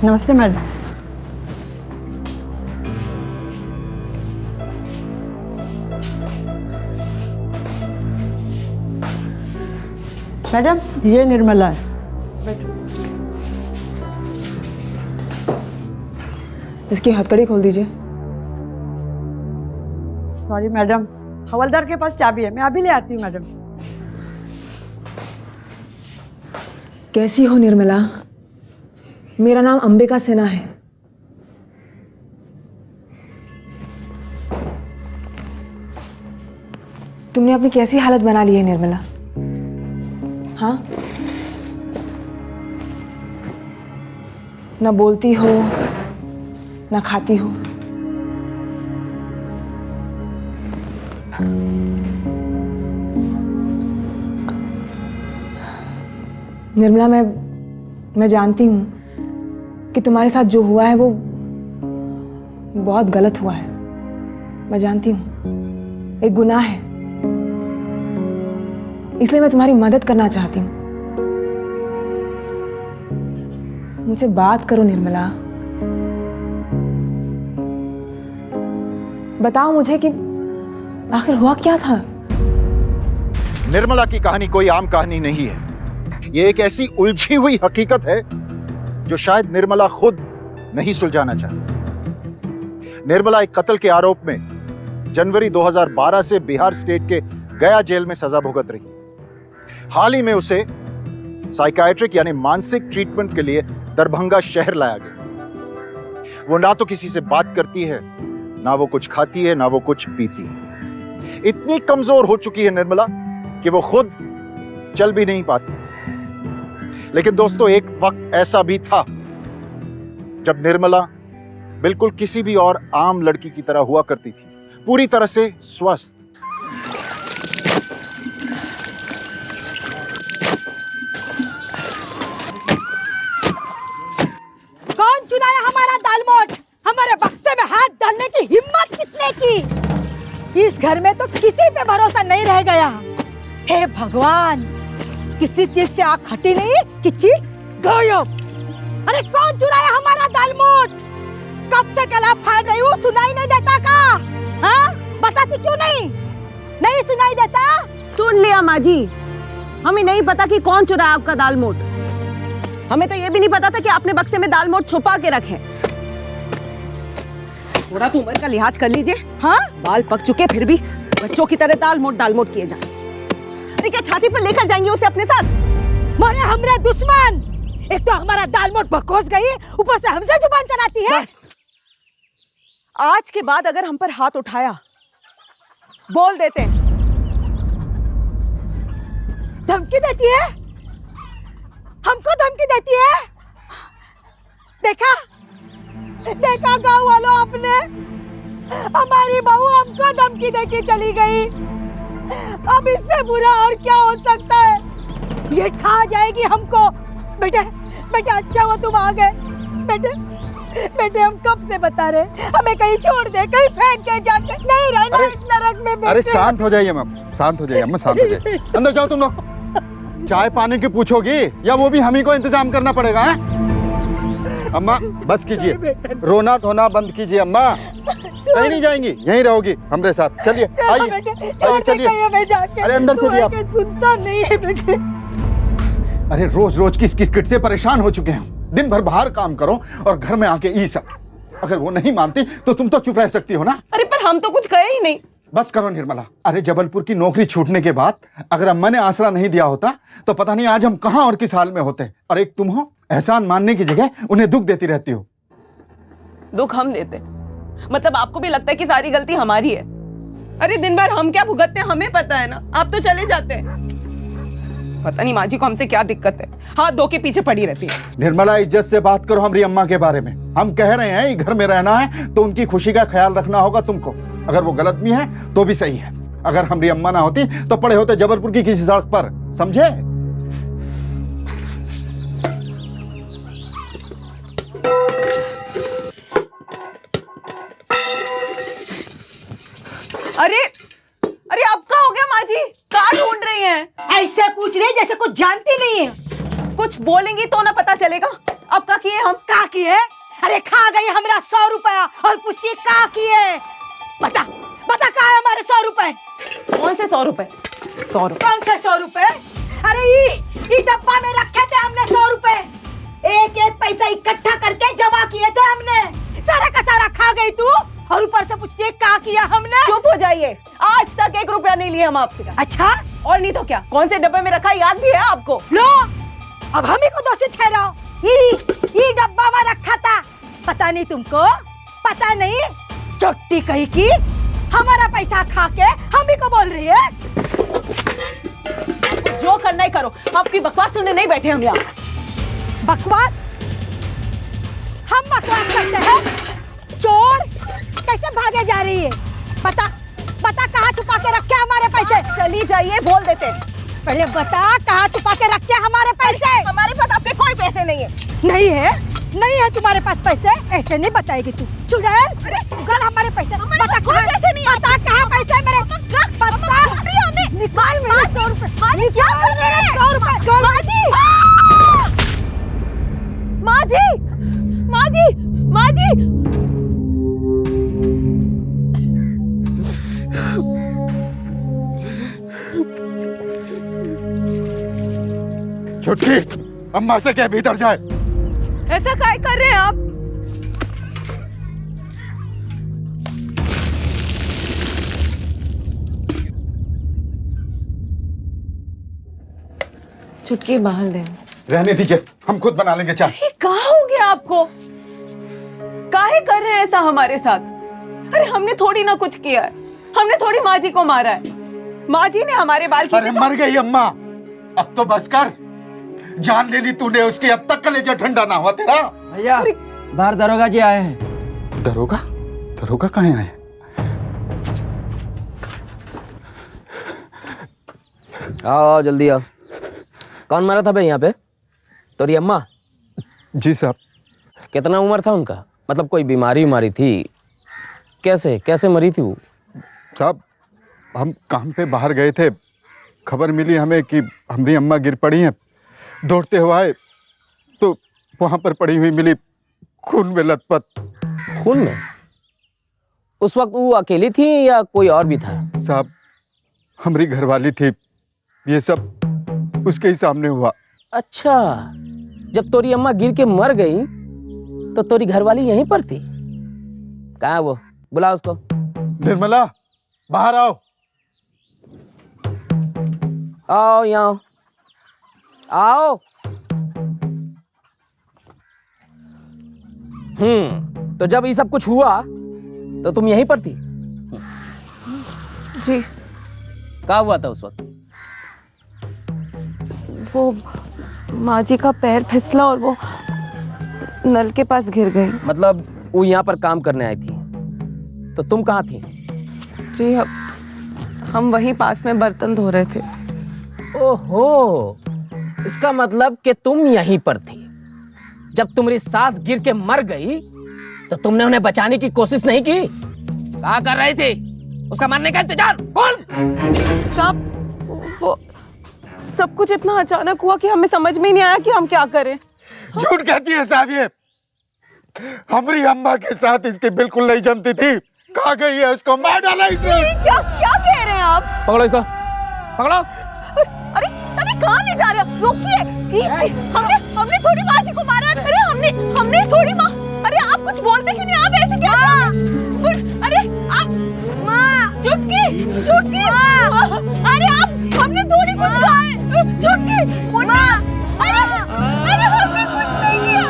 नमस्ते madam. Madam ये निर्मला है। बैठो। इसकी हथकड़ी खोल दीजिए। सॉरी मैडम, हवलदार के पास चाबी है, मैं अभी ले आती हूँ मैडम। कैसी हो निर्मला? मेरा नाम अंबिका सिन्हा है। तुमने अपनी कैसी हालत बना ली है निर्मला? हाँ, ना बोलती हो ना खाती हो। निर्मला, मैं जानती हूँ कि तुम्हारे साथ जो हुआ है वो बहुत गलत हुआ है। मैं जानती हूँ, एक गुनाह है। इसलिए मैं तुम्हारी मदद करना चाहती हूँ। मुझसे बात करो निर्मला। बताओ मुझे कि आखिर हुआ क्या था। निर्मला की कहानी कोई आम कहानी नहीं है। ये एक ऐसी उलझी हुई हकीकत है जो शायद निर्मला खुद नहीं सुलझाना चाहती। निर्मला एक कत्ल के आरोप में जनवरी 2012 से बिहार स्टेट के गया जेल में सजा भुगत रही। हाल ही में उसे साइकाइट्रिक यानी मानसिक ट्रीटमेंट के लिए दरभंगा शहर लाया गया। वो ना तो किसी से बात करती है, ना वो कुछ खाती है, ना वो कुछ पीती है। इतनी कमजोर हो चुकी है निर्मला कि वो खुद चल भी नहीं पाती। लेकिन दोस्तों, एक वक्त ऐसा भी था जब निर्मला बिल्कुल किसी भी और आम लड़की की तरह हुआ करती थी, पूरी तरह से स्वस्थ। कौन चुराया हमारा दालमोट? हमारे बक्से में हाथ डालने की हिम्मत किसने की? इस घर में तो किसी पे भरोसा नहीं रह गया। हे भगवान, किसी चीज से आँख हटी नहीं कि चीज गायब। अरे कौन चुराया हमारा दालमोट? कब से कला फाड़ रही हूँ, सुनाई नहीं देता का? हाँ, बताती क्यों नहीं? नहीं सुनाई देता? सुन लिया माँ जी, हमें नहीं पता कि कौन चुराया आपका दालमोट। हमें तो ये भी नहीं पता था कि आपने बक्से में दालमोट छुपा के रखे। थोड़ा तो उम्र का लिहाज कर लीजिए। हाँ, बाल पक चुके फिर भी बच्चों की तरह दालमोट किए जाए। अरे क्या छाती पर लेकर जाएंगे उसे अपने साथ? मोरे हमरे दुश्मन, एक तो हमारा दालमोट बकोस गई, ऊपर से हमसे जुबान चलाती है। बस, आज के बाद अगर हम पर हाथ उठाया, बोल देते हैं। धमकी देती है? हमको धमकी देती है? देखा देखा गांव वालों, आपने हमारी बहू हमको धमकी देके चली गई। अब इससे बुरा और क्या हो सकता है? ये खा जाएगी हमको। बेटे बेटे, अच्छा हुआ तुम आ गए। बेटे बेटे, हम कब से बता रहे हमें कहीं छोड़ दे, कहीं फेंक दे जाके, नहीं रहना इस नरक में। बेटे अरे शांत हो जाइए मैम, शांत हो जाइए अम्मा, शांत हो जाइए। अंदर जाओ तुम लोग। चाय पानी की पूछोगी या वो भी हम ही को इंतजाम करना पड़ेगा? है अम्मा, बस कीजिए, रोना धोना बंद कीजिए अम्मा। कहीं नहीं जाएंगी, यहीं रहोगी हमारे साथ। चलिए आइए, आइए चलिए। अरे अंदर चलिए आप। सुनता नहीं है बेटे। अरे रोज रोज की किटकिट से परेशान हो चुके हैं। दिन भर बाहर काम करो और घर में आके ये सब। अगर वो नहीं मानती तो तुम तो चुप रह सकती हो ना। अरे पर हम तो कुछ कहे ही नहीं। बस करो निर्मला। अरे जबलपुर की नौकरी छूटने के बाद अगर अम्मा ने आसरा नहीं दिया होता तो पता नहीं आज हम कहां और किस हाल में होते। और एक तुम हो, एहसान मानने की जगह उन्हें दुख देती रहती हो। दुख हम देते? मतलब आपको भी लगता है कि सारी गलती हमारी है? अरे दिन भर हम क्या भुगतते हैं हमें पता है ना। आप तो चले जाते हैं। पता नहीं माँ जी को हमसे क्या दिक्कत है, हाथ धो के पीछे पड़ी रहती है। निर्मला, इज्जत से बात करो हमारी अम्मा के बारे में। हम कह रहे हैं घर में रहना है तो उनकी खुशी का ख्याल रखना होगा तुमको। अगर वो गलत भी है तो भी सही है। अगर हमारी अम्मा ना होती तो पड़े होते जबलपुर की किसी सड़क पर, समझे? अरे अरे अब क्या हो गया माँ जी? कहाँ ढूंढ रही हैं? ऐसे पूछ रही जैसे कुछ जानती नहीं है। कुछ बोलेंगी तो ना पता चलेगा। अब का किए हम? का किए? अरे खा गई हमरा 100 रुपया और पूछती का किए? बता बता कहाँ है हमारे 100 रुपए? कौन से 100 रुपए? 100 रुपए? कौन से 100 रुपए? अरे ये डब्बा में रखे थे हमने 100 रुपए। एक एक पैसा इकट्ठा करके जमा किए थे हमने। सारा का सारा खा गई तू और ऊपर से पूछती है क्या किया हमने? चुप हो जाइए, आज तक 1 रुपया नहीं लिया हम आपसे। अच्छा, और नहीं तो क्या, कौन से डब्बे में रखा याद भी है आपको? लो अब हम ही को दोषी ठहराओ। ये डब्बा में रखा था, पता नहीं तुमको? पता नहीं? चोटी कही की हमारा पैसा खा के हम ही को बोल रही है। जो करना ही करो, आपकी बकवास सुनने नहीं बैठे हम यहाँ। बकवास? हम बकवास करते हैं? चोर कैसे भागे जा रही है? बता बता कहाँ छुपा के रखे हमारे पैसे? चली जाइए, बोल देते। पहले बता कहाँ छुपा के रखे हमारे पैसे? हमारे पास आपके कोई पैसे नहीं है। नहीं है? नहीं है तुम्हारे पास पैसे? ऐसे नहीं बताएगी तू। चुड़ैल, निकाल हमारे पैसे। बता कहाँ पैसे नहीं? बता कहाँ पैसे मेरे? बता निकाल मेरे 100 रुपए। निकाल मेरे 100 रुपए। माँ जी, माँ जी, माँ जी। छुटकी, अम्मा से क्या भीतर जाए। ऐसा काय कर रहे हैं आप? चुटकी बाहर दे। रहने दीजिए, हम खुद बना लेंगे चाय। ये कहाँ हो गया आपको? काहे कर रहे हैं ऐसा हमारे साथ? अरे हमने थोड़ी ना कुछ किया है, हमने थोड़ी माँ जी को मारा है। माँ जी ने हमारे बाल अरे मर गई अम्मा, अब तो बस कर। जान ले ली तूने उसकी, अब तक कलेजा ठंडा ना हुआ तेरा। भैया बाहर दरोगा जी आए हैं। दरोगा? दरोगा कहाँ आए? आओ जल्दी आओ। कौन मारा था भाई यहाँ पे? तोरी अम्मा? जी साहब। कितना उम्र था उनका? मतलब कोई बीमारी उमारी थी? कैसे कैसे मरी थी वो? साहब हम काम पे बाहर गए थे, खबर मिली हमें कि हमारी अम्मा गिर पड़ी हैं। दौड़ते हुए आए तो वहां पर पड़ी हुई मिली, खून में लथपथ। खून में? उस वक्त वो अकेली थी या कोई और भी था? साहब हमारी घरवाली थी, ये सब उसके ही सामने हुआ। अच्छा, जब तोरी अम्मा गिर के मर गई तो तोरी घरवाली यहीं पर थी? कहाँ है वो? बुला उसको। निर्मला बाहर आओ। आओ यहाँ आओ। तो जब ये सब कुछ हुआ तो तुम यहीं पर थी? जी। क्या हुआ था उस वक्त? वो माँ जी का पैर फिसला और वो नल के पास गिर गई। मतलब वो यहाँ पर काम करने आई थी, तो तुम कहाँ थी? जी हम वहीं पास में बर्तन धो रहे थे। ओहो, इसका मतलब कि तुम यहीं पर थी। जब तुम्हारी सास गिर के मर गई तो तुमने उन्हें बचाने की कोशिश नहीं की? क्या कर रही थी? उसका मरने का इंतजार? बोल। साहब वो सब कुछ इतना अचानक हुआ कि हमें समझ में ही नहीं आया कि हम क्या करें। झूठ कहती है साहब, ये हमारी अम्मा के साथ इसकी बिल्कुल नहीं जमती थी। कहाँ गई है? उसको मार डाला इसने। क्या क्या कह रहे हैं आप? पकड़ो इसको, पकड़ो। अरे अरे कहाँ ले जा रहे हैं? रोकिए। हमने थोड़ी माँ जी को मारा है। अरे हमने थोड़ी माँ। अरे आप कुछ बोलते क्यों नहीं? आप ऐसे क्या? अरे आप माँ चुटकी अरे आप, हमने थोड़ी कुछ कहा है। चुटकी मुन्ना, अरे हमने कुछ नहीं किया।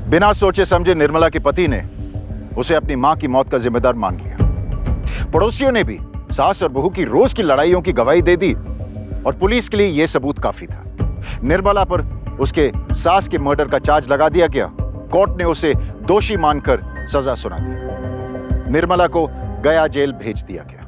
बिना सोचे समझे निर्मला के पति ने उसे अपनी मां की मौत का जिम्मेदार मान लिया। पड़ोसियों ने भी सास और बहू की रोज की लड़ाइयों की गवाही दे दी और पुलिस के लिए यह सबूत काफी था। निर्मला पर उसके सास के मर्डर का चार्ज लगा दिया गया। कोर्ट ने उसे दोषी मानकर सजा सुना दी। निर्मला को गया जेल भेज दिया गया।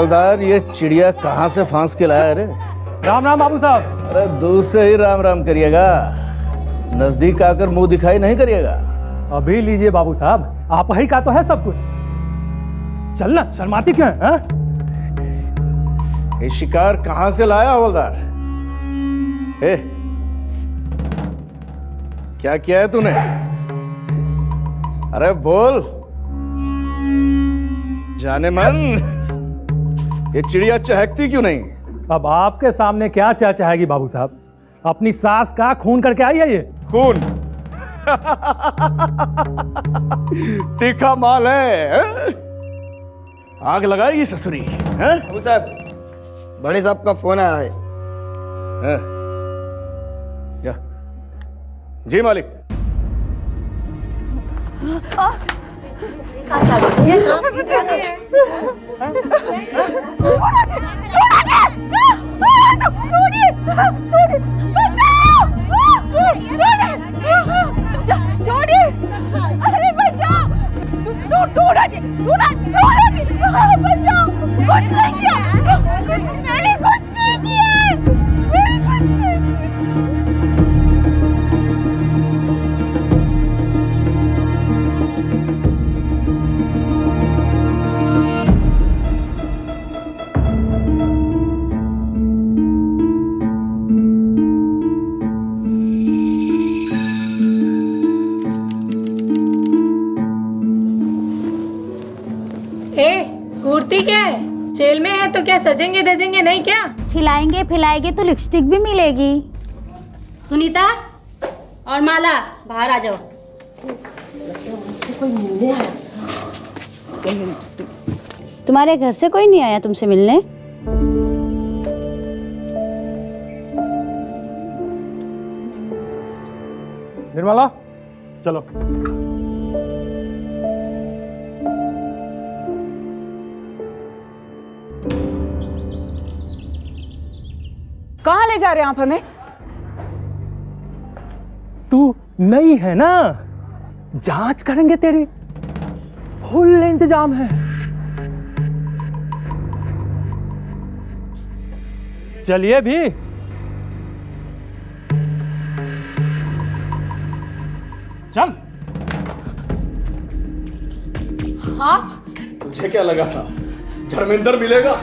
हवलदार, ये चिड़िया कहाँ से फांस के लाया? अरे राम राम बाबू साहब। अरे दूर से ही राम राम करिएगा, नजदीक आकर मुंह दिखाई नहीं करिएगा। अभी लीजिए बाबू साहब, आप ही का तो है सब कुछ। चलना, शर्माती क्यों है? ये शिकार कहाँ से लाया हवलदार? ए, क्या किया है तूने? अरे बोल, जाने मन, ये चिड़िया चहकती क्यों नहीं? अब आपके सामने क्या चाहेगी बाबू साहब? अपनी सास का खून करके आई है ये। खून? तीखा माल है? आग लगाएगी ससुरी है? बाबू साहब, बड़े साहब का फोन आया है। हैं? क्या? जी मालिक। अरे बचाओ, बचाओ, कुछ नहीं किया, मैंने कुछ नहीं किया, मैंने कुछ नहीं किया। घूरती क्या है? जेल में है तो क्या सजेंगे धजेंगे नहीं क्या? खिलाएंगे पिलाएंगे तो लिपस्टिक भी मिलेगी। सुनीता और माला बाहर आ जाओ। तुम्हारे घर से कोई नहीं आया तुमसे मिलने? निर्मला, चलो। कहाँ ले जा रहे हैं आप हमें? तू नहीं है ना, जांच करेंगे तेरी, फुल इंतजाम है। चलिए भी। चल। आप? तुझे क्या लगा था धर्मेंद्र मिलेगा?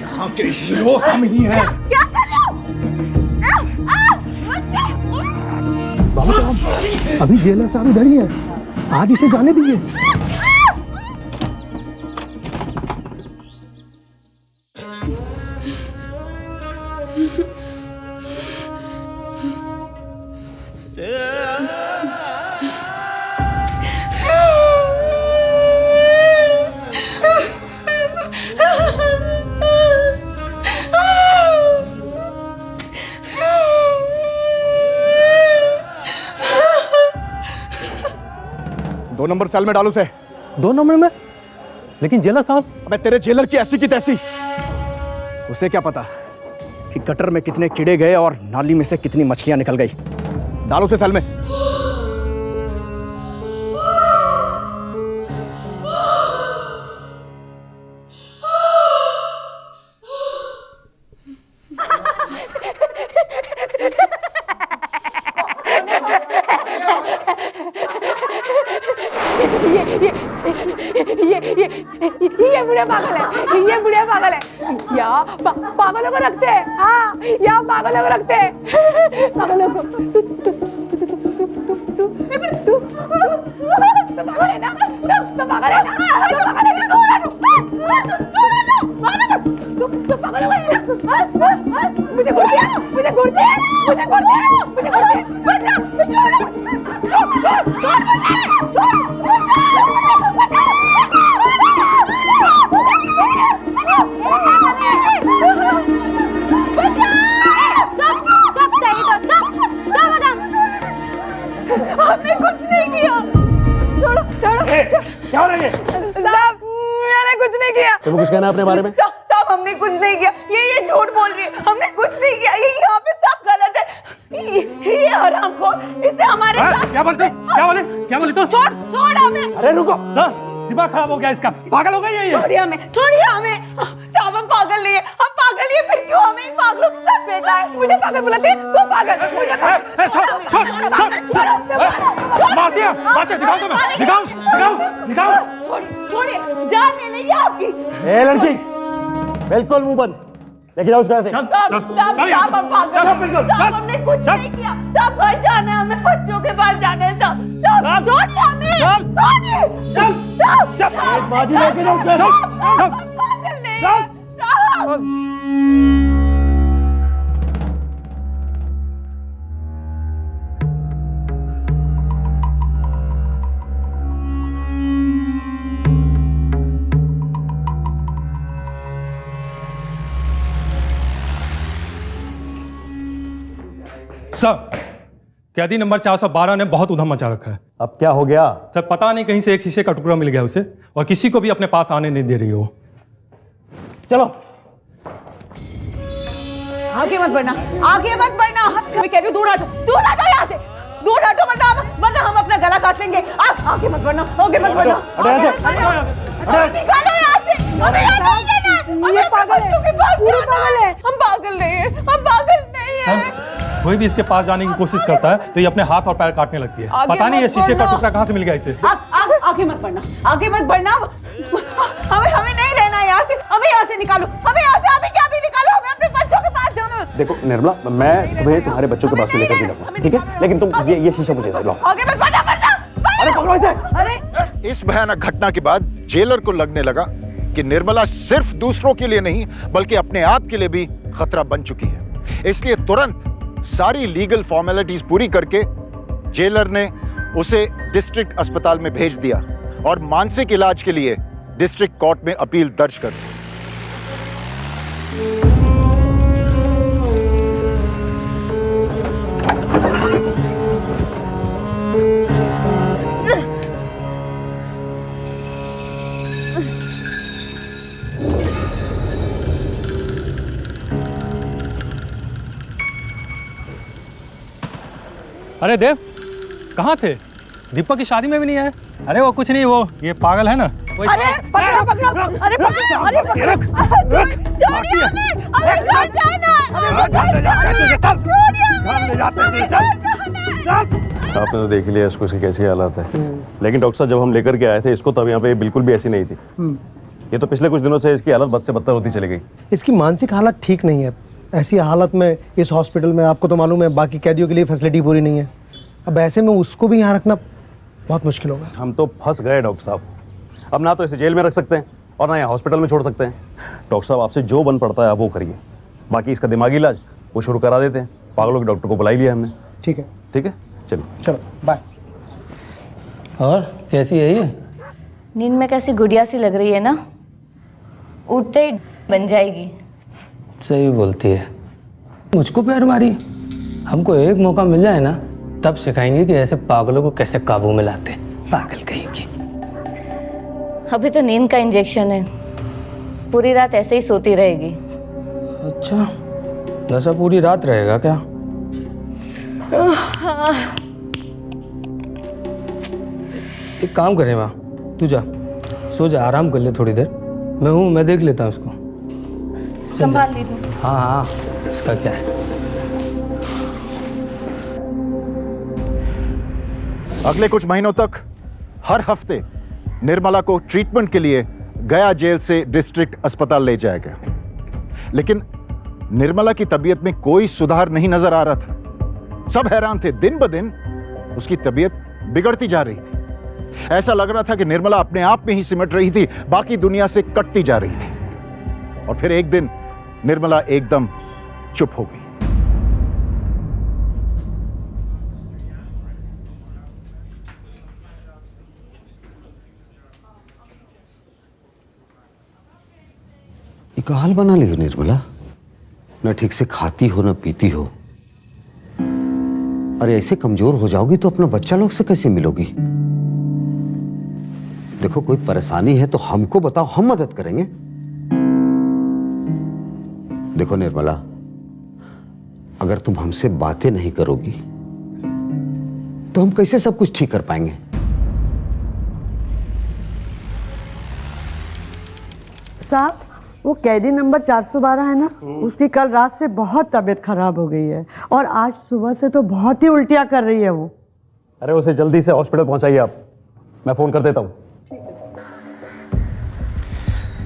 यहाँ के हीरो हम ही हैं। क्या कर रहे हो? बाबू साहब, अभी जेलर साहब इधर ही है, आज इसे जाने दीजिए। दो नंबर सेल में डालू से। 2 नंबर में? लेकिन जेलर साहब। अबे तेरे जेलर की ऐसी की तैसी, उसे क्या पता कि गटर में कितने कीड़े गए और नाली में से कितनी मछलियां निकल गई। डालो से सेल में। ये बुढ़िया पागल है, ये बुढ़िया पागल है। यहाँ पागलों को रखते हैं, हाँ, यहाँ पागलों को रखते हैं, पागलों को। तू तू तू तू तू तू तू तू पागल है ना? तू पागल है ना? तू पागल है ना? तू पागल है ना? मुझे घूरती है, मुझे घूरती है, मुझे घूरती है, मुझे घूरती है। बचा, छोड़, छोड़, छोड़, छोड़। हमने कुछ नहीं किया। छोड़ो, छोड़ो। क्या हो रहा है? साहब, मैंने कुछ नहीं किया। तुमको कुछ कहना अपने बारे में? साहब, हमने कुछ नहीं किया। ये झूठ बोल रही है। हमने कुछ नहीं किया। ये यहाँ पे सब गलत है। ये हरामखोर, इससे हमारे साथ। क्या बोलते? क्या बोले तो? छोड़ हमें। अरे रुको, दिमाग खराब हो गया इसका, पागल हो गई है ये। छोड़िए हमें साहब, हम पागल नहीं है, फिर क्यों हमें इन पागलों के साथ भेजा है? मुझे पागल बुलाते हैं, तू पागल, मुझे पागल। छोड़, मार दिया, दिखाओ तो मैं, दिखाओ। छोड़िए, जान ले लेंगे आपकी। ए लड़की, बिल्कुल मुंह बंद, लेके जाओ उसको ऐसे। साहब, हम पागल हैं, साहब हमने कुछ नहीं किया, साहब घर जाना है, हमें बच्चों के पास जाना है, साहब छोड़िए हमें, छोड़िए। बाजी लेके जाओ उसको ऐसे। पागल नहीं, साहब। सर, कैदी नंबर 412 ने बहुत उधम मचा रखा है। अब क्या हो गया? सर पता नहीं कहीं से एक शीशे का टुकड़ा मिल गया उसे, और किसी को भी अपने पास आने नहीं दे रही हो। चलो आगे मत बढ़ना, मैं कह रही हूँ दूर हटो यहाँ से, वरना हम अपना गला काट लेंगे। आगे मत बढ़ना, निकालो यहाँ से, हमें यहाँ नहीं देना, ये पागल है, बच्चों के पास पूरी जाना पागल है। हम पागल नहीं है। सर कोई भी इसके पास जाने की कोशिश करता है तो ये अपने हाथ और पैर काटने लगती है। आगे पता नहीं ये मत शीशे का बढ़ना। टुकड़ा कहाँ से मिल गया इसे। आगे मत बढ़ना, हमें नहीं रहना यहाँ से, हमें यहाँ से निकालो, अभी क्या भी निकालो, हमें अपने बच्चों के पास जाना है। देखो निर्मला, मैं तुम्हें तुम्हारे बच्चों के पास लेकर जाऊंगा, ठीक है? लेकिन तुम ये शीशा मुझे दो। आगे मत बढ़ना। अरे पकड़ो इसे। अरे इस भयानक घटना के बाद जेलर को लगने लगा कि निर्मला सिर्फ दूसरों के लिए नहीं बल्कि अपने आप के लिए भी खतरा बन चुकी है। इसलिए तुरंत सारी लीगल फॉर्मेलिटीज पूरी करके जेलर ने उसे डिस्ट्रिक्ट अस्पताल में भेज दिया और मानसिक इलाज के लिए डिस्ट्रिक्ट कोर्ट में अपील दर्ज कर दी। अरे देव, कहाँ थे? दीपक की शादी में भी नहीं आए। अरे वो कुछ नहीं, वो ये पागल है ना। अरे पकड़ो, अरे छोड़िए हमें घर जाना है। आपने तो देख लिया इसको, इसकी कैसी हालत है। लेकिन डॉक्टर साहब जब हम लेकर के आए थे इसको तब यहाँ पे बिल्कुल भी ऐसी नहीं थी। ये तो पिछले कुछ दिनों से इसकी हालत बद से बदतर होती चली गई। इसकी मानसिक हालत ठीक नहीं है। ऐसी हालत में इस हॉस्पिटल में, आपको तो मालूम है, बाकी कैदियों के लिए फैसिलिटी पूरी नहीं है। अब ऐसे में उसको भी यहाँ रखना बहुत मुश्किल होगा। हम तो फंस गए डॉक्टर साहब। अब ना तो इसे जेल में रख सकते हैं और ना यहाँ हॉस्पिटल में छोड़ सकते हैं। डॉक्टर साहब आपसे जो बन पड़ता है आप वो करिए, बाकी इसका दिमागी इलाज वो शुरू करा देते हैं। पागलों के डॉक्टर को बुला लिया हमने। ठीक है, ठीक है, चलो बाय। और कैसी है ये? नींद में कैसी गुड़िया सी लग रही है ना, उठते ही बन जाएगी। सही बोलती है। मुझको पैर मारी, हमको एक मौका मिल जाए ना तब सिखाएंगे कि ऐसे पागलों को कैसे काबू में लाते। पागल कहीं की। अभी तो नींद का इंजेक्शन है, पूरी रात ऐसे ही सोती रहेगी। अच्छा, नशा पूरी रात रहेगा क्या? एक काम करे माँ, तू जा, सो जा, आराम कर ले थोड़ी देर। मैं देख लेता हूँ उसको। संभाल लीजिए। हाँ, इसका क्या है। अगले कुछ महीनों तक हर हफ्ते निर्मला को ट्रीटमेंट के लिए गया जेल से डिस्ट्रिक्ट अस्पताल ले जाया गया, लेकिन निर्मला की तबीयत में कोई सुधार नहीं नजर आ रहा था। सब हैरान थे, दिन ब दिन उसकी तबीयत बिगड़ती जा रही थी। ऐसा लग रहा था कि निर्मला अपने आप में ही सिमट रही थी, बाकी दुनिया से कटती जा रही थी। और फिर एक दिन निर्मला एकदम चुप हो गई। एक हाल बना ली हो निर्मला, न ठीक से खाती हो न पीती हो। अरे ऐसे कमजोर हो जाओगी तो अपना बच्चा लोग से कैसे मिलोगी? देखो कोई परेशानी है तो हमको बताओ, हम मदद करेंगे। देखो निर्मला, अगर तुम हमसे बातें नहीं करोगी तो हम कैसे सब कुछ ठीक कर पाएंगे? साहब, वो कैदी नंबर 412 है ना, उसकी कल रात से बहुत तबीयत खराब हो गई है और आज सुबह से तो बहुत ही उल्टियाँ कर रही है वो। अरे उसे जल्दी से हॉस्पिटल पहुंचाइए आप, मैं फोन कर देता हूं।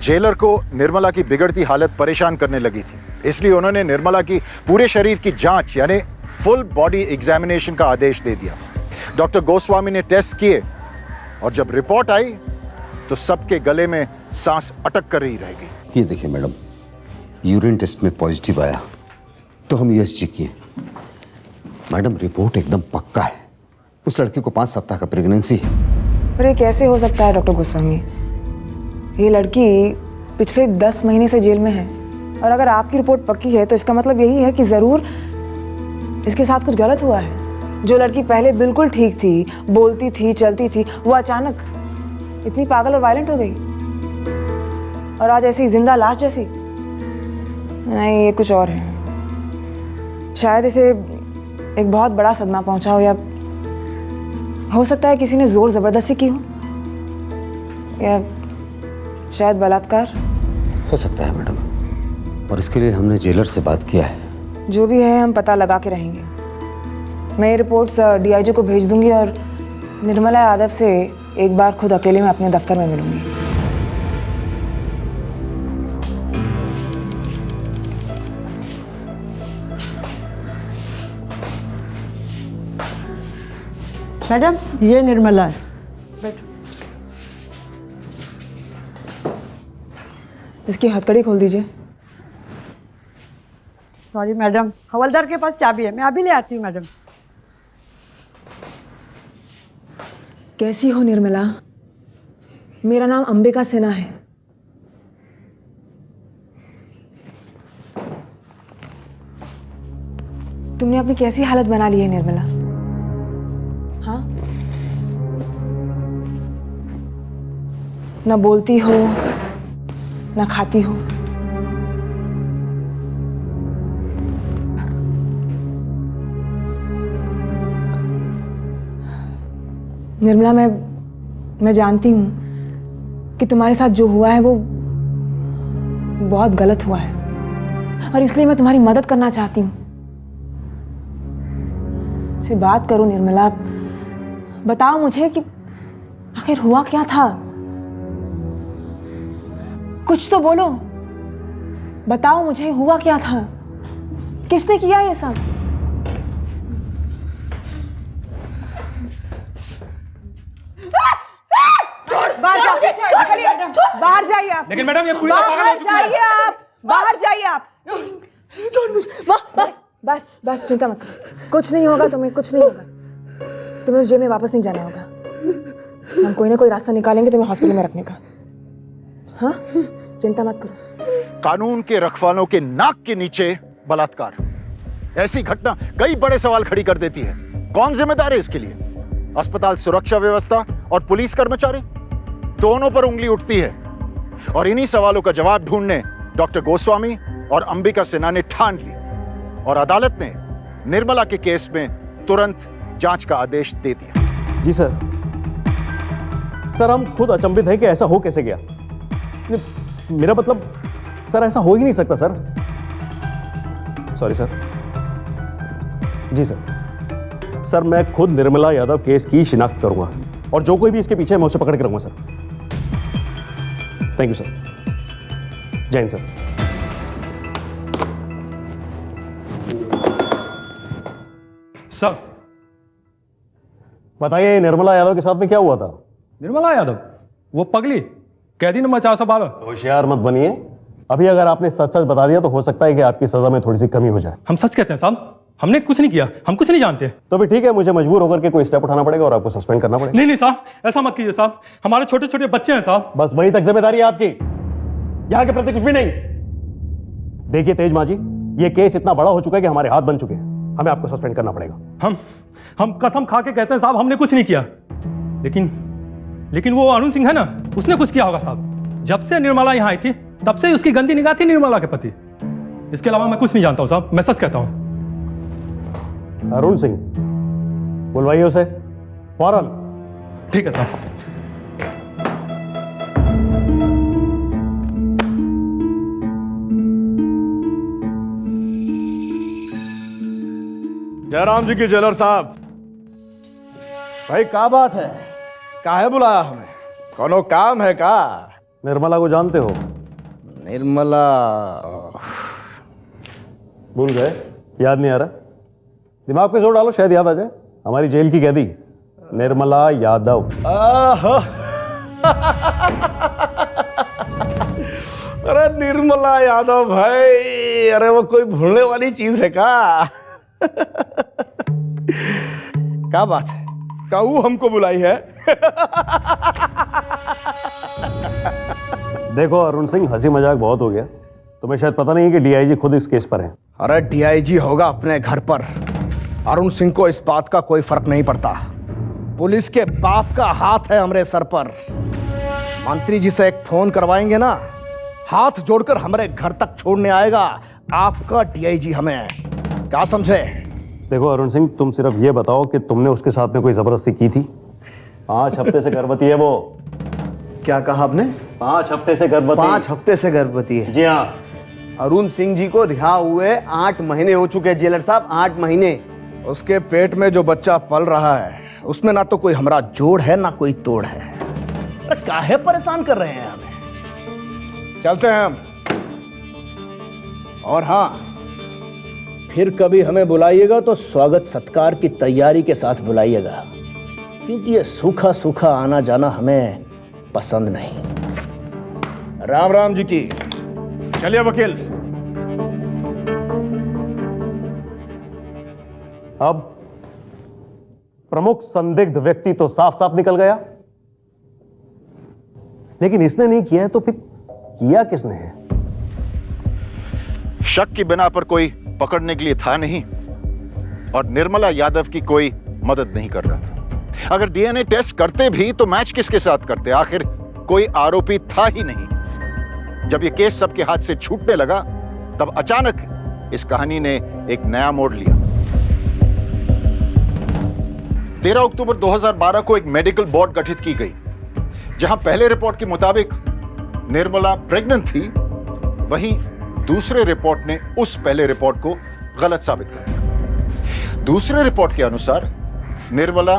जेलर को निर्मला की बिगड़ती हालत परेशान करने लगी थी, इसलिए उन्होंने निर्मला की पूरे शरीर की जांच यानी फुल बॉडी एग्जामिनेशन का आदेश दे दिया। डॉक्टर गोस्वामी ने टेस्ट किए और जब रिपोर्ट आई तो सबके गले में सांस अटक कर ही रह गई। ये देखिए मैडम, यूरिन टेस्ट में पॉजिटिव आया तो हम यूएसजी किए। मैडम रिपोर्ट एकदम पक्का है, उस लड़की को 5 सप्ताह का प्रेगनेंसी है। पर ये कैसे हो सकता है डॉक्टर गोस्वामी? ये लड़की पिछले 10 महीने से जेल में है और अगर आपकी रिपोर्ट पक्की है तो इसका मतलब यही है कि ज़रूर इसके साथ कुछ गलत हुआ है। जो लड़की पहले बिल्कुल ठीक थी, बोलती थी, चलती थी, वो अचानक इतनी पागल और वायलेंट हो गई और आज ऐसी जिंदा लाश जैसी। नहीं, ये कुछ और है। शायद इसे एक बहुत बड़ा सदमा पहुंचा हो, या हो सकता है किसी ने जोर जबरदस्ती की हो, या शायद बलात्कार। हो सकता है मैडम, और इसके लिए हमने जेलर से बात किया है। जो भी है हम पता लगा के रहेंगे। मैं ये रिपोर्ट्स डीआईजी को भेज दूंगी और निर्मला यादव से एक बार खुद अकेले में अपने दफ्तर में मिलूंगी। मैडम, ये निर्मला है, बैठो। इसकी हथकड़ी खोल दीजिए। सॉरी मैडम, हवलदार के पास चाबी है, मैं अभी ले आती हूँ मैडम। कैसी हो निर्मला? मेरा नाम अंबिका सिन्हा है। तुमने अपनी कैसी हालत बना ली है निर्मला? हाँ, ना बोलती हो, ना खाती हो। निर्मला, मैं जानती हूँ कि तुम्हारे साथ जो हुआ है वो बहुत गलत हुआ है और इसलिए मैं तुम्हारी मदद करना चाहती हूँ। से बात करो निर्मला, बताओ मुझे कि आखिर हुआ क्या था। कुछ तो बोलो, बताओ मुझे हुआ क्या था, किसने किया ये सब? बाहर जाइए आप। लेकिन मैडम ये पूरी बाहर जाइए आप, बाहर जाइए आप। बस बस चिंता मत करो, कुछ नहीं होगा तुम्हें, कुछ नहीं होगा। तुम्हें उस जेल में वापस नहीं जाना होगा। हम कोई ना कोई रास्ता निकालेंगे तुम्हें हॉस्पिटल में रखने का। हाँ, चिंता मत करो। कानून के रखवालों के नाक के नीचे बलात्कार, ऐसी घटना कई बड़े सवाल खड़ी कर देती है। कौन जिम्मेदार है इसके लिए? अस्पताल सुरक्षा व्यवस्था और पुलिस कर्मचारी, दोनों पर उंगली उठती है। और इन्हीं सवालों का जवाब ढूंढने डॉक्टर गोस्वामी और अंबिका सिन्हा ने ठान ली और अदालत ने निर्मला के केस में तुरंत जांच का आदेश दे दिया। जी सर। सर हम खुद अचंभित हैं कि ऐसा हो कैसे गया। मेरा मतलब सर ऐसा हो ही नहीं सकता सर। Sorry sir. जी सर। सर मैं खुद निर्मला यादव केस की शिनाख्त करूंगा और जो कोई भी इसके पीछे है मैं उसे पकड़ के रखूंगा सर। Thank you sir. जय हिंद सर। सर बताइए निर्मला यादव के साथ में क्या हुआ था? निर्मला यादव, वो पगली कैदी नंबर 412। होशियार मत बनिए, अभी अगर आपने सच सच बता दिया तो हो सकता है कि आपकी सजा में थोड़ी सी कमी हो जाए। हम सच कहते हैं साहब, हमने कुछ नहीं किया, हम कुछ नहीं जानते। तो भी ठीक है, मुझे मजबूर होकर के कोई स्टेप उठाना पड़ेगा और आपको सस्पेंड करना पड़ेगा। नहीं नहीं साहब, ऐसा मत कीजिए साहब, हमारे छोटे छोटे बच्चे हैं साहब। बस वहीं तक जिम्मेदारी है आपकी, यहाँ के प्रति कुछ भी नहीं। देखिए तेज माँ जी, ये केस इतना बड़ा हो चुका है कि हमारे हाथ बन चुके हैं, हमें आपको सस्पेंड करना पड़ेगा। हम कसम खा के कहते हैं साहब, हमने कुछ नहीं किया। लेकिन वो अरुण सिंह है ना, उसने कुछ किया होगा साहब। जब से निर्मला यहाँ आई थी तब से उसकी गंदी निगाह थी निर्मला के प्रति। इसके अलावा मैं कुछ नहीं जानता हूँ साहब, मैं सच कहता हूँ। अरुण सिंह, बुलवाइए उसे फौरन। ठीक है साहब। जयराम जी की जेलर साहब। भाई क्या बात है, काहे बुलाया हमें? कोनो काम है का? निर्मला को जानते हो? निर्मला भूल गए? याद नहीं आ रहा? दिमाग पे जोर डालो, शायद याद आ जाए। हमारी जेल की कैदी निर्मला यादव। अरे निर्मला यादव भाई, अरे वो कोई भूलने वाली चीज है का? क्या बात है, काऊ हमको बुलाई है? देखो अरुण सिंह, हंसी मजाक बहुत हो गया। तुम्हें शायद पता नहीं है कि डीआईजी खुद इस केस पर है। अरे डीआईजी होगा अपने घर पर, अरुण सिंह को इस बात का कोई फर्क नहीं पड़ता। पुलिस के बाप का हाथ है हमारे सर पर। मंत्री जी से एक फोन करवाएंगे ना, हाथ जोड़कर हमारे घर तक छोड़ने आएगा आपका डीआईजी हमें। क्या समझे? देखो अरुण सिंह, तुम सिर्फ ये बताओ कि तुमने उसके साथ में कोई जबरदस्ती की थी? 5 हफ्ते से गर्भवती है वो। क्या कहा आपने? 5 हफ्ते से गर्भवती। 5 हफ्ते से गर्भवती है? जी हाँ। अरुण सिंह जी को रिहा हुए 8 महीने हो चुके हैं जेलर साहब, 8 महीने। उसके पेट में जो बच्चा पल रहा है उसमें ना तो कोई हमारा जोड़ है ना कोई तोड़ है। अरे काहे परेशान कर रहे हैं हमें? चलते हैं हम। और हाँ, फिर कभी हमें बुलाइएगा तो स्वागत सत्कार की तैयारी के साथ बुलाइएगा, क्योंकि ये सूखा सूखा आना जाना हमें पसंद नहीं। राम राम जी की। चलिए वकील। अब प्रमुख संदिग्ध व्यक्ति तो साफ साफ निकल गया, लेकिन इसने नहीं किया है तो फिर किया किसने है? शक की बिना पर कोई पकड़ने के लिए था नहीं और निर्मला यादव की कोई मदद नहीं कर रहा था। अगर डीएनए टेस्ट करते भी तो मैच किसके साथ करते? आखिर कोई आरोपी था ही नहीं। जब यह केस सबके हाथ से छूटने लगा तब अचानक इस कहानी ने एक नया मोड़ लिया। 13 अक्टूबर 2012 को एक मेडिकल बोर्ड गठित की गई, जहां पहले रिपोर्ट के मुताबिक निर्मला प्रेग्नेंट थी, वहीं दूसरे रिपोर्ट ने उस पहले रिपोर्ट को गलत साबित कर दिया। दूसरे रिपोर्ट के अनुसार निर्मला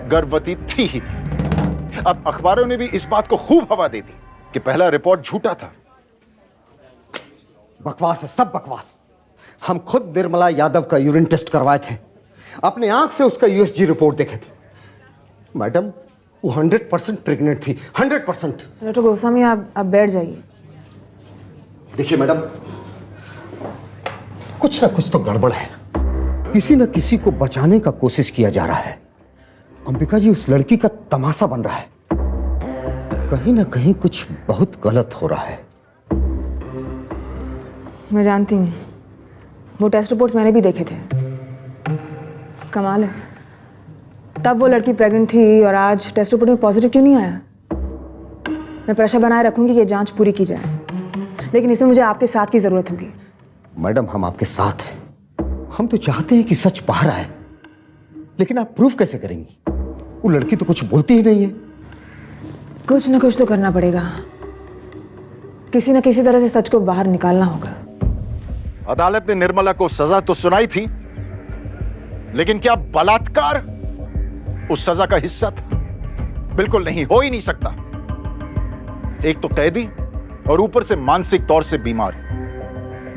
गर्भवती थी ही नहीं। अब अखबारों ने भी इस बात को खूब हवा दे दी कि पहला रिपोर्ट झूठा था। बकवास है, सब बकवास। हम खुद निर्मला यादव का यूरिन टेस्ट करवाए थे, अपने आंख से उसका यूएसजी रिपोर्ट देखे थे। मैडम वो 100% प्रेग्नेंट थी, 100%। डॉक्टर गोस्वामी आप बैठ जाइए। देखिए मैडम, कुछ ना कुछ तो गड़बड़ है। किसी न किसी को बचाने का कोशिश किया जा रहा है। अंबिका जी उस लड़की का तमाशा बन रहा है। कहीं ना कहीं कुछ बहुत गलत हो रहा है। मैं जानती हूँ, वो टेस्ट रिपोर्ट्स मैंने भी देखे थे। कमाल है, तब वो लड़की प्रेग्नेंट थी और आज टेस्ट रिपोर्ट में पॉजिटिव क्यों नहीं आया? मैं प्रेशर बनाए रखूंगी कि ये जांच पूरी की जाए, लेकिन इसमें मुझे आपके साथ की जरूरत होगी। मैडम हम आपके साथ हैं। हम तो चाहते हैं कि सच बाहर आए, लेकिन आप प्रूफ कैसे करेंगी? वो लड़की तो कुछ बोलती ही नहीं है। कुछ ना कुछ तो करना पड़ेगा, किसी न किसी तरह से सच को बाहर निकालना होगा। अदालत ने निर्मला को सजा तो सुनाई थी, लेकिन क्या बलात्कार उस सजा का हिस्सा था? बिल्कुल नहीं, हो ही नहीं सकता। एक तो कैदी और ऊपर से मानसिक तौर से बीमार।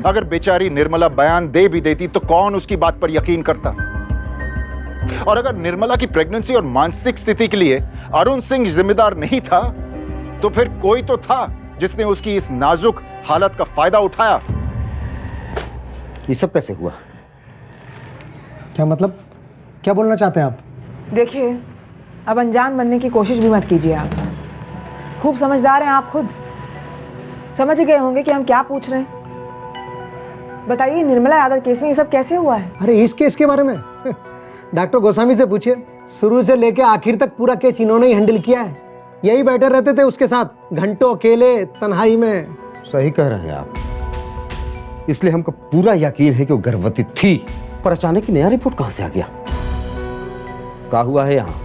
अगर बेचारी निर्मला बयान दे भी देती तो कौन उसकी बात पर यकीन करता? और अगर निर्मला की प्रेगनेंसी और मानसिक स्थिति के लिए अरुण सिंह जिम्मेदार नहीं था, तो फिर कोई तो था जिसने उसकी इस नाजुक हालत का फायदा उठाया। ये सब कैसे हुआ? क्या मतलब, क्या बोलना चाहते हैं आप? देखिए, अब अनजान बनने की कोशिश भी मत कीजिए। आप खूब समझदार हैं, आप खुद समझ गए होंगे कि हम क्या पूछ रहे हैं। बताइए, निर्मला यादव केस में ये सब कैसे हुआ है? अरे इस केस के बारे में डॉक्टर गोस्वामी से पूछिए। शुरू से लेकर आखिर तक पूरा केस इन्होंने ही हैंडल किया है। यही बैठे रहते थे उसके साथ घंटों अकेले तन्हाई में। सही कह रहे हैं आप। इसलिए हमको पूरा यकीन है कि वो गर्भवती थी, पर अचानक ही नया रिपोर्ट कहां से आ गया? क्या हुआ है यहाँ?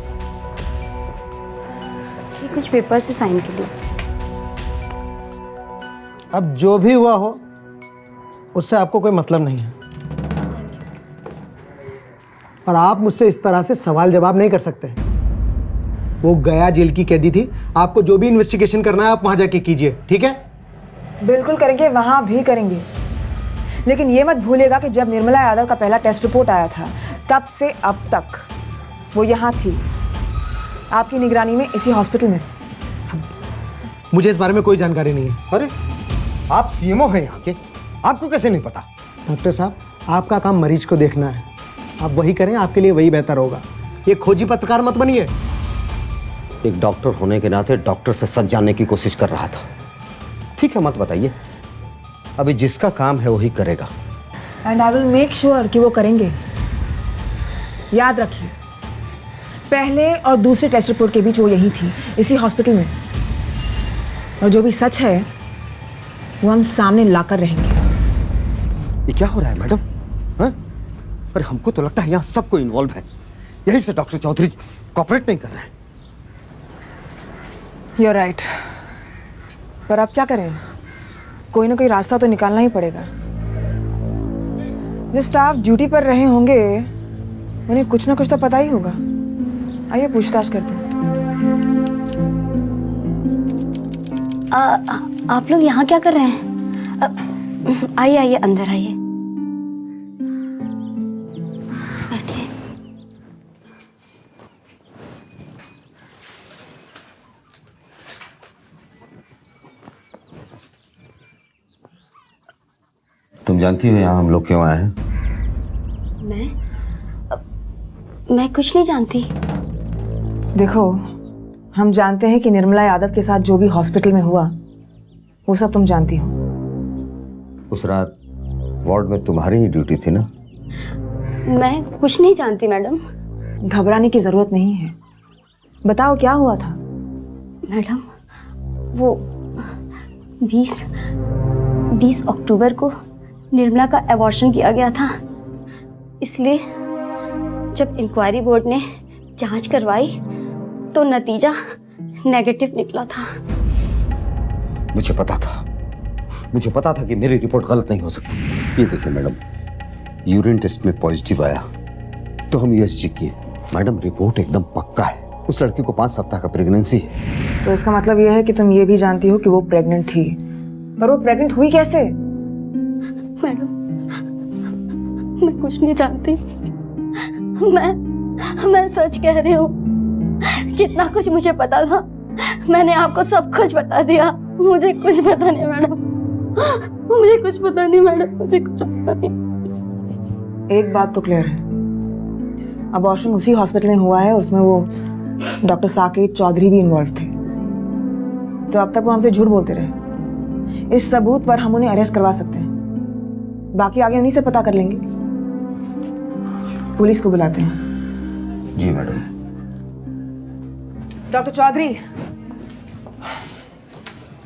कुछ पेपर से साइन के लिए। अब जो भी हुआ हो, उससे आपको कोई मतलब नहीं है। और आप मुझसे इस तरह से सवाल जवाब नहीं कर सकते। वो गया जेल की कैदी थी, आपको जो भी इन्वेस्टिगेशन करना है आप वहां जाके कीजिए, ठीक है? बिल्कुल करेंगे, वहाँ भी करेंगे। लेकिन ये मत भूलिएगा कि जब निर्मला यादव का पहला टेस्ट रिपोर्ट आया था तब से अब तक वो यहाँ थी, आपकी निगरानी में, इसी हॉस्पिटल में। मुझे इस बारे में कोई जानकारी नहीं है। अरे आप सीएमओ हैं यहाँ के, आपको कैसे नहीं पता? डॉक्टर साहब, आपका काम मरीज को देखना है, आप वही करें, आपके लिए वही बेहतर होगा। ये खोजी पत्रकार मत बनिए। एक डॉक्टर होने के नाते डॉक्टर से सच जानने की कोशिश कर रहा था। ठीक है, मत बताइए, अभी जिसका काम है वही करेगा। And I will make sure कि वो करेंगे। याद रखिए, पहले और दूसरे टेस्ट रिपोर्ट के बीच वो यही थी, इसी हॉस्पिटल में। और जो भी सच है वो हम सामने लाकर रहेंगे। ये क्या हो रहा है मैडम? हाँ? अरे हमको तो लगता है यहाँ सबको इन्वॉल्व है, यही से डॉक्टर चौधरी कोऑपरेट नहीं कर रहे हैं। यू आर राइट, पर अब क्या करें, कोई ना कोई रास्ता तो निकालना ही पड़ेगा। जो स्टाफ ड्यूटी पर रहे होंगे उन्हें कुछ ना कुछ तो पता ही होगा। आइए पूछताछ करते हैं। आप लोग यहाँ क्या कर रहे हैं? आइए आइए, अंदर आइए, बैठिए। तुम जानती हो यहाँ हम लोग क्यों आए हैं? मैं कुछ नहीं जानती। देखो, हम जानते हैं कि निर्मला यादव के साथ जो भी हॉस्पिटल में हुआ वो सब तुम जानती हो। उस रात वार्ड में तुम्हारी ही ड्यूटी थी ना? मैं कुछ नहीं जानती मैडम। घबराने की जरूरत नहीं है, बताओ क्या हुआ था? मैडम, वो 20 अक्टूबर को निर्मला का एबॉर्शन किया गया था, इसलिए जब इंक्वायरी बोर्ड ने जांच करवाई तो नतीजा नेगेटिव निकला था। मुझे पता था कि मेरी रिपोर्ट गलत नहीं हो सकती। ये देखिए मैडम, यूरिन टेस्ट में पॉजिटिव आया तो हम यूएसजी किए। मैडम, रिपोर्ट एकदम पक्का है, उस लड़की को 5 सप्ताह का प्रेगनेंसी है। तो इसका मतलब यह है कि तुम ये भी जानती हो कि वो प्रेग्नेंट थी, पर वो प्रेग्नेंट हुई कैसे? मैडम, मैं कुछ नहीं जानती। मैं सच कह रही हूँ, जितना कुछ मुझे पता था मैंने आपको सब कुछ बता दिया। मुझे कुछ पता नहीं मैडम, मुझे कुछ पता नहीं मैडम, मुझे कुछ पता नहीं। एक बात तो क्लियर है, अबॉर्शन उसी हॉस्पिटल में हुआ है और उसमें वो डॉक्टर साकेत चौधरी भी इन्वॉल्व थे। तो अब तक वो हमसे झूठ बोलते रहे। इस सबूत पर हम उन्हें अरेस्ट करवा सकते हैं, बाकी आगे उन्हीं से पता कर लेंगे। पुलिस को बुलाते हैं। जी मैडम। डॉक्टर चौधरी,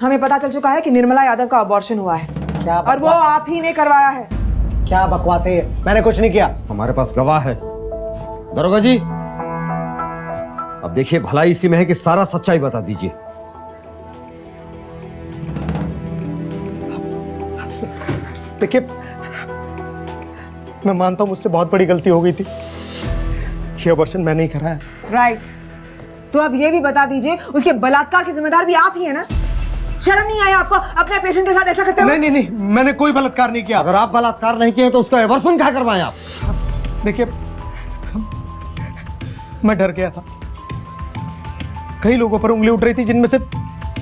हमें पता चल चुका है कि निर्मला यादव का अबॉर्शन हुआ है। क्या और वो आप ही ने करवाया है। क्या बकवास है ये? मैंने कुछ नहीं किया। हमारे पास गवाह है। दरोगा जी, अब देखिए, भलाई इसी में है कि सारा सच्चाई बता दीजिए। देखिए, मैं मानता हूं मुझसे बहुत बड़ी गलती हो गई थी, ये अबॉर्शन मैंने ही कराया। राइट, तो अब ये भी बता दीजिए, उसके बलात्कार के जिम्मेदार भी आप ही है ना? शर्म नहीं आई आपको अपने पेशेंट के साथ ऐसा करते हुए? नहीं, मैंने कोई बलात्कार नहीं किया। अगर आप बलात्कार नहीं किए तो उसका एबॉर्शन क्या करवाएं आप? देखिए, मैं डर गया था, कई लोगों पर उंगली उठ रही थी, जिनमें से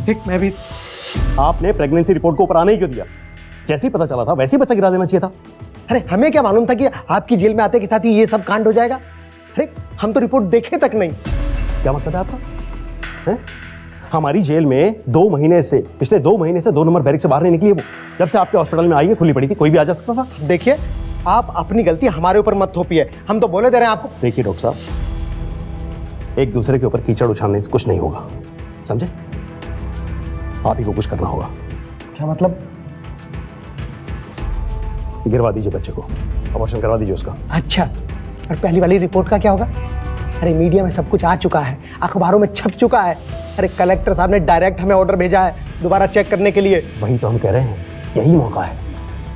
एक मैं भी था। आपने प्रेगनेंसी रिपोर्ट को ऊपर आने ही क्यों दिया? जैसे ही पता चला था वैसे ही बच्चा गिरा देना चाहिए था। अरे हमें क्या मालूम था कि आपकी जेल में आते के साथ ही ये सब कांड हो जाएगा? अरे हम तो रिपोर्ट देखे तक नहीं। क्या मतलब है आपका? है? हमारी जेल में पिछले 2 महीने से 2 नंबर बैरिक से बाहर नहीं निकली है वो। जब से आपके हॉस्पिटल में आई है, खुली पड़ी थी, कोई भी आ जा सकता था। देखिए, आप अपनी गलती हमारे ऊपर मत थोपिए, हम तो बोले दे रहे हैं आपको। देखिए डॉक्टर साहब, एक दूसरे के ऊपर कीचड़ उछालने से कुछ नहीं होगा, समझे? आप ही को कुछ करना होगा। क्या मतलब? गिरवा दीजिए बच्चे को, अबॉर्शन करवा दीजिए उसका। अच्छा, और पहली वाली रिपोर्ट का क्या होगा? अरे मीडिया में सब कुछ आ चुका है, अखबारों में छप चुका है। अरे कलेक्टर साहब ने डायरेक्ट हमें ऑर्डर भेजा है दोबारा चेक करने के लिए। वही तो हम कह रहे हैं, यही मौका है,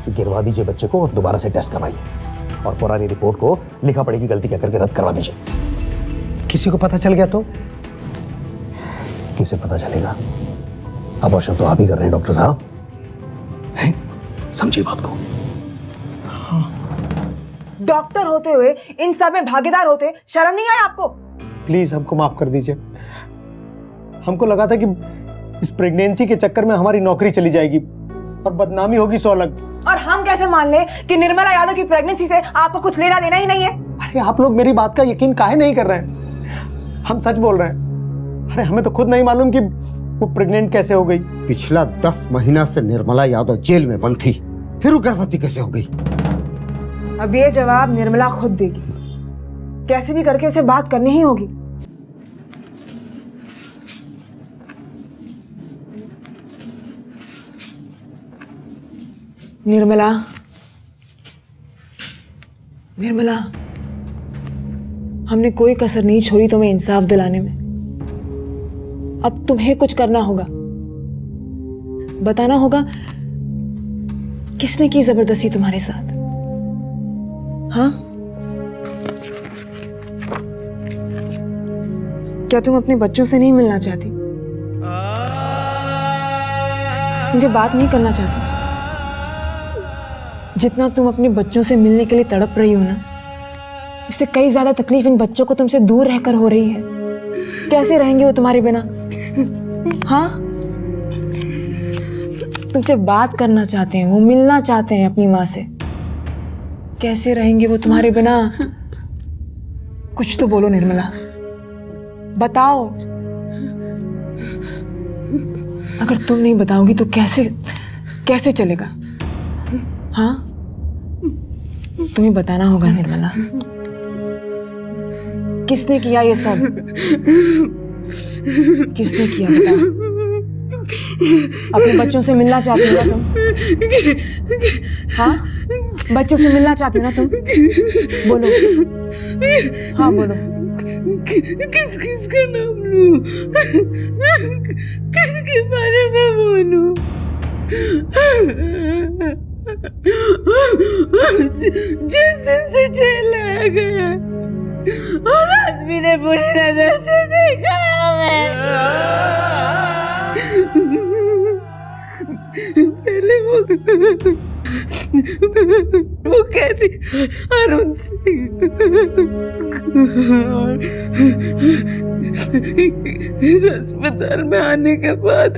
गिरवा दीजिए बच्चे को और दोबारा से टेस्ट करवाइए। और पुरानी रिपोर्ट को लिखा पढ़ी की गलती कह करके रद्द करवा दीजिए। किसी को पता चल गया तो? किसे पता चलेगा? अबॉर्शन तो आप ही कर रहे हैं डॉक्टर साहब, हैं? समझिए बात को। डॉक्टर होते हुए इन सब में भागीदार होते शर्म नहीं आई आपको? प्लीज हमको माफ कर दीजिए। हमको लगा था कि इस प्रेगनेंसी के चक्कर में हमारी नौकरी चली जाएगी और बदनामी होगी सो अलग। और हम कैसे मान लें कि निर्मला यादव की प्रेगनेंसी से आपको कुछ लेना देना ही नहीं है? अरे आप लोग मेरी बात का यकीन काहे नहीं कर रहे हैं? हम सच बोल रहे हैं। अरे हमें तो खुद नहीं मालूम कि वो प्रेग्नेंट कैसे हो गई। पिछला 10 महीना से निर्मला यादव जेल में बंद थी, फिर वो गर्भवती कैसे हो गई? अब ये जवाब निर्मला खुद देगी। कैसे भी करके उसे बात करनी ही होगी। निर्मला, निर्मला, हमने कोई कसर नहीं छोड़ी तुम्हें इंसाफ दिलाने में। अब तुम्हें कुछ करना होगा, बताना होगा किसने की जबरदस्ती तुम्हारे साथ। हाँ, क्या तुम अपने बच्चों से नहीं मिलना चाहती? मुझे बात नहीं करना चाहती? जितना तुम अपने बच्चों से मिलने के लिए तड़प रही हो ना, इससे कई ज्यादा तकलीफ इन बच्चों को तुमसे दूर रहकर हो रही है। कैसे रहेंगे वो तुम्हारे बिना? हाँ, तुमसे बात करना चाहते हैं, वो मिलना चाहते हैं अपनी माँ से। कैसे रहेंगे वो तुम्हारे बिना? कुछ तो बोलो निर्मला, बताओ। अगर तुम नहीं बताओगी तो कैसे कैसे चलेगा? हाँ, तुम्हें बताना होगा निर्मला, किसने किया ये सब? किसने किया बताओ। अपने बच्चों से मिलना चाहती हो ना तुम? हाँ, बच्चों से मिलना चाहती हो ना तुम? बोलो, हाँ बोलो। किस किस का नाम लूं? किसके बारे में बोलूं? जिस दिन से जेल लाया गया और आदमी ने बुरी नजर से देखा हमें। पहले वो कहती अरुण सिंह, और इस अस्पताल में आने के बाद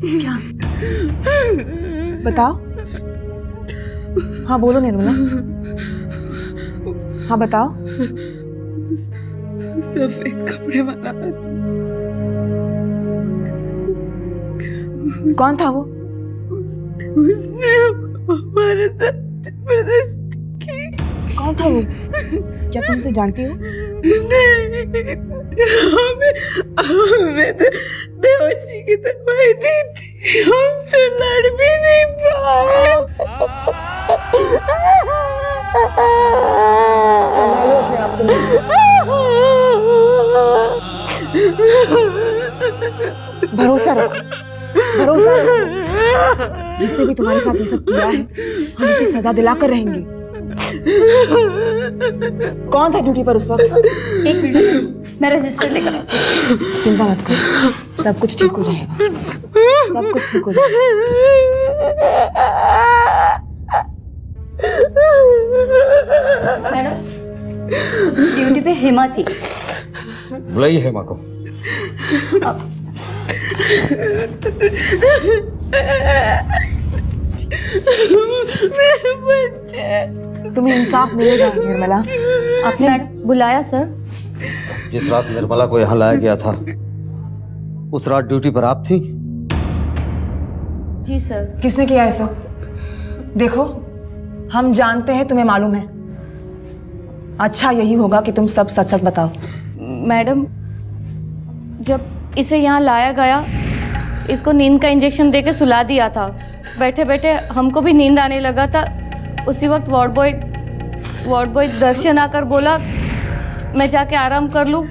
क्या बताओ? हाँ बोलो निर्मला, हाँ बताओ। सफेद कपड़े वाला कौन था वो? उसने हमारे साथ जबरदस्ती की। कौन था वो? क्या तुम उसे जानती हो? नहीं, हमें तो बेहोशी की दवाई दी थी, हम तो लड़ भी नहीं पाए। संभालो अपने आप को। भरोसा रखो, भरोसा रखो। जिसने भी तुम्हारे साथ ये सब किया है, हम उसे सजा दिलाकर रहेंगे। कौन था ड्यूटी पर उस वक्त? एक मिनट, मैं रजिस्टर लेकर आती हूँ। चिंता मत करो, सब कुछ ठीक हो जाएगा, सब कुछ ठीक हो जाएगा। मैडम, ड्यूटी पे हेमा थी। बुलाइए हेमा को। मेरे बच्चे। तुम्हें इंसाफ मिलेगा निर्मला। आपने बुलाया सर? जिस रात निर्मला को यहाँ लाया गया था, उस रात ड्यूटी पर आप थी? जी सर। किसने किया ऐसा? देखो, हम जानते हैं, तुम्हें मालूम है। अच्छा यही होगा कि तुम सब सच सच बताओ। मैडम, जब इसे यहाँ लाया गया, इसको नींद का इंजेक्शन देके सुला दिया था। बैठे बैठे हमको भी नींद आने लगा था। उसी वक्त वार्ड बॉय दर्शन आकर बोला मैं जाके आराम कर लूँ,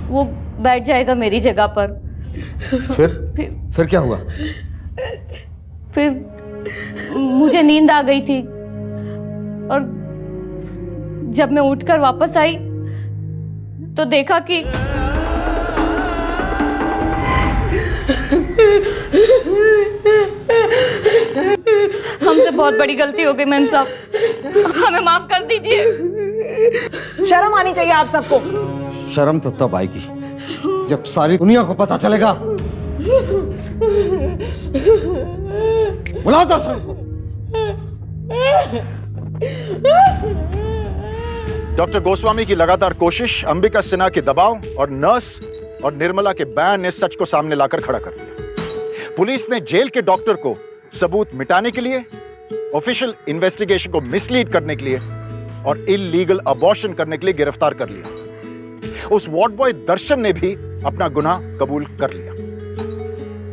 वो बैठ जाएगा मेरी जगह पर। फिर क्या हुआ? फिर मुझे नींद आ गई थी। और जब मैं उठकर वापस आई तो देखा कि हमसे बहुत बड़ी गलती हो गई मैम साहब, हमें माफ कर दीजिए। शर्म आनी चाहिए आप सबको। शर्म तो तब आएगी जब सारी दुनिया को पता चलेगा। बुलाओ दर्शन को। डॉक्टर गोस्वामी की लगातार कोशिश, अंबिका सिन्हा के दबाव और नर्स और निर्मला के बयान ने सच को सामने लाकर खड़ा कर दिया। पुलिस ने जेल के डॉक्टर को सबूत मिटाने के लिए, ऑफिशियल इन्वेस्टिगेशन को मिसलीड करने के लिए और इल्लीगल अबॉर्शन करने के लिए गिरफ्तार कर लिया। उस वार्ड बॉय दर्शन ने भी अपना गुनाह कबूल कर लिया।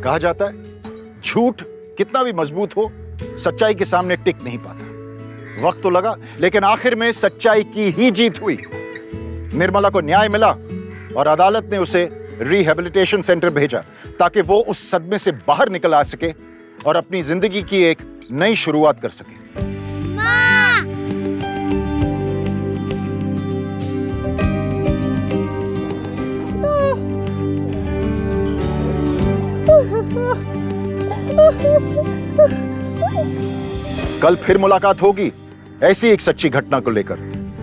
कहा जाता है झूठ कितना भी मजबूत हो, सच्चाई के सामने टिक नहीं पाता। वक्त तो लगा, लेकिन आखिर में सच्चाई की ही जीत हुई। निर्मला को न्याय मिला और अदालत ने उसे रिहेबिलिटेशन सेंटर भेजा ताकि वो उस सदमे से बाहर निकल आ सके और अपनी जिंदगी की एक नई शुरुआत कर सके। कल फिर मुलाकात होगी ऐसी एक सच्ची घटना को लेकर।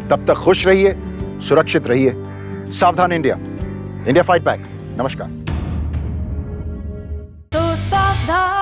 तब तक खुश रहिए, सुरक्षित रहिए। सावधान इंडिया, इंडिया फाइट बैक। नमस्कार। तो सावधान।